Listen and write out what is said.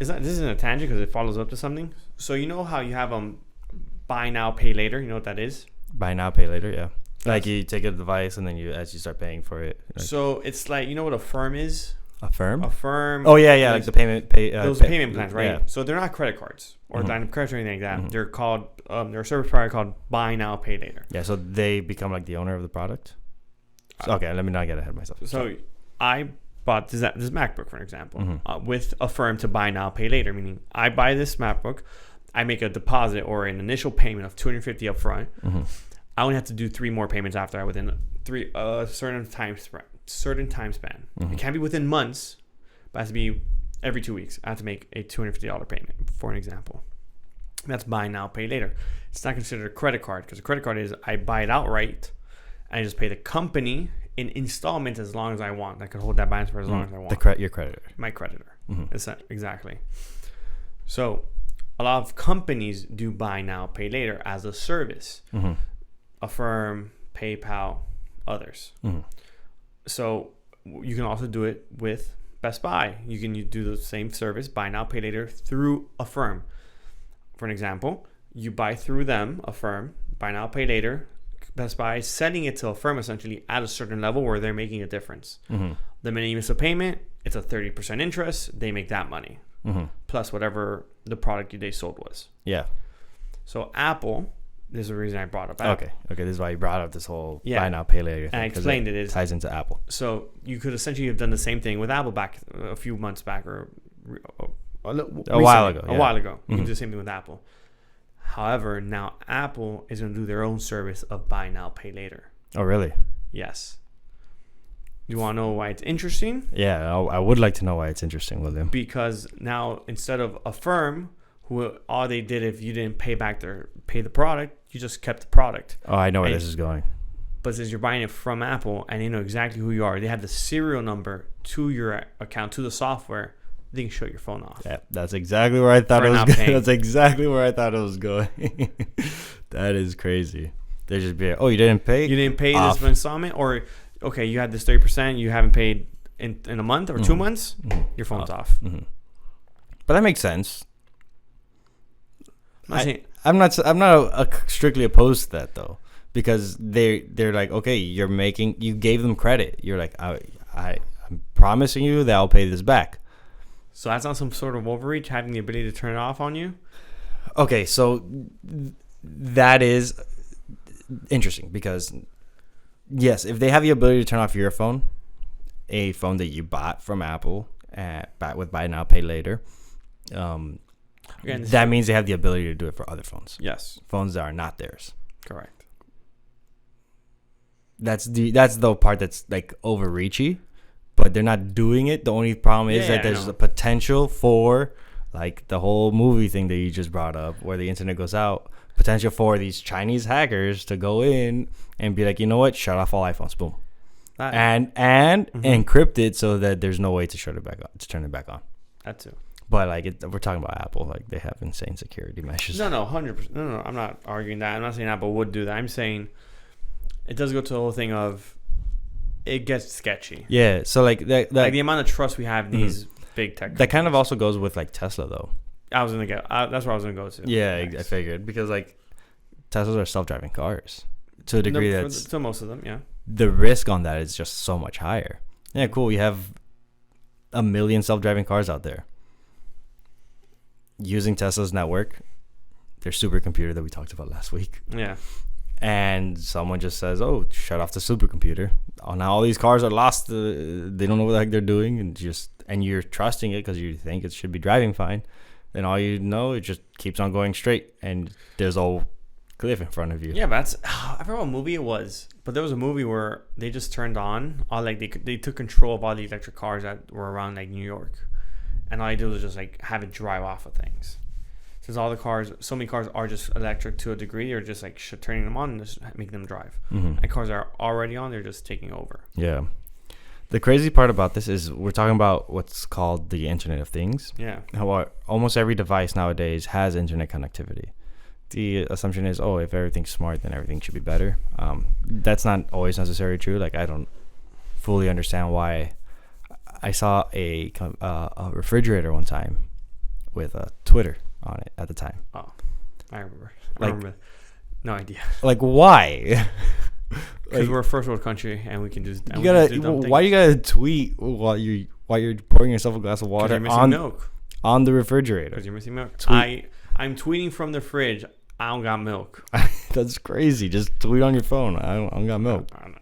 this isn't a tangent because it follows up to something. So you know how you have buy now, pay later. You know what that is? Buy now, pay later. Yeah. Like you take a device and then as you start paying for it. Like, so it's like, you know what a firm is? a firm? A firm. Oh yeah, like the payment those payment plans, right? Yeah. So they're not credit cards or line of credit or anything like that. They're called they're a service provider called buy now, pay later. Yeah. So they become like the owner of the product. So, okay, let me not get ahead of myself. So I bought this MacBook, for example, with a firm to buy now, pay later. Meaning I buy this MacBook, I make a deposit or an initial payment of $250 up front. I only have to do 3 more payments after that within certain time span. It can't be within months, but it has to be every 2 weeks. I have to make a $250 payment, for an example. That's buy now, pay later. It's not considered a credit card because a credit card is I buy it outright and I just pay the company in installments as long as I want. I can hold that balance for as long as I want. Your creditor. My creditor. Exactly. So a lot of companies do buy now, pay later as a service. Affirm, PayPal, others. So you can also do it with Best Buy. You can do the same service, buy now, pay later, through Affirm. For an example, you buy through them, Affirm, buy now, pay later. Best Buy is selling it to Affirm essentially at a certain level where they're making a difference. The minute you miss a payment, it's a 30% interest. They make that money. Plus whatever the product they sold was. Yeah. So Apple, this is the reason I brought up Apple. Okay, this is why you brought up this whole buy now, pay later thing. And I explained it ties into Apple. So you could essentially have done the same thing with Apple back a few months back or a while ago. You can do the same thing with Apple. However, now Apple is going to do their own service of buy now, pay later. Oh, really? Yes. You want to know why it's interesting? Yeah, I would like to know why it's interesting, William. Because now instead of Affirm, who all they did if you didn't pay the product, you just kept the product. Oh, I know where this is going. But since you're buying it from Apple and they know exactly who you are, they have the serial number to your account, to the software, they can shut your phone off. Yeah, that's exactly where I thought it was going. That's exactly where I thought it was going. That is crazy. They just be like, oh, you didn't pay? You didn't pay this installment? Or, okay, you had this 30%, you haven't paid in a month or 2 months, your phone's off. But that makes sense. I'm not strictly opposed to that though, because they're like, okay, you gave them credit. You're like, I'm promising you that I'll pay this back. So that's not some sort of overreach, having the ability to turn it off on you? Okay, so that is interesting because, yes, if they have the ability to turn off your phone, a phone that you bought from Apple with buy now, pay later, that means they have the ability to do it for other phones. Yes. Phones that are not theirs. Correct. That's the part that's like overreachy, but they're not doing it. The only problem is that there's a potential for, like the whole movie thing that you just brought up, where the internet goes out, potential for these Chinese hackers to go in and be like, you know what, shut off all iPhones, boom, and encrypt it so that there's no way to turn it back on. That too. But like we're talking about Apple, like they have insane security measures. No, 100%. No, I'm not arguing that. I'm not saying Apple would do that. I'm saying it does go to the whole thing of it gets sketchy. Yeah. So like like the amount of trust we have in these big tech companies. That kind of also goes with like Tesla though. That's where I was gonna go to. Yeah, next. I figured because like Teslas are self-driving cars to a degree to most of them. Yeah. The risk on that is just so much higher. Yeah, cool. You have 1 million self-driving cars out there using Tesla's network, their supercomputer that we talked about last week. Yeah. And someone just says, oh, shut off the supercomputer. Oh, now all these cars are lost. They don't know what the heck they're doing. And you're trusting it because you think it should be driving fine. Then all you know, it just keeps on going straight. And there's a cliff in front of you. Yeah, but I forgot what movie it was. But there was a movie where they just turned on, they took control of all the electric cars that were around like New York. And all I did was just like have it drive off of things. Since all the cars, so many cars are just electric to a degree, or just like turning them on and just making them drive. And cars that are already on, they're just taking over. Yeah. The crazy part about this is we're talking about what's called the Internet of Things. Yeah. How almost every device nowadays has internet connectivity. The assumption is, if everything's smart, then everything should be better. That's not always necessarily true. Like I don't fully understand why. I saw a refrigerator one time with Twitter on it at the time. Oh, I remember. No idea. Like, why? Because we're a first world country and we can just. You gotta. Why you gotta tweet while you're pouring yourself a glass of water on the refrigerator? Because you're missing milk. I'm tweeting from the fridge. I don't got milk. That's crazy. Just tweet on your phone. I don't got milk. I don't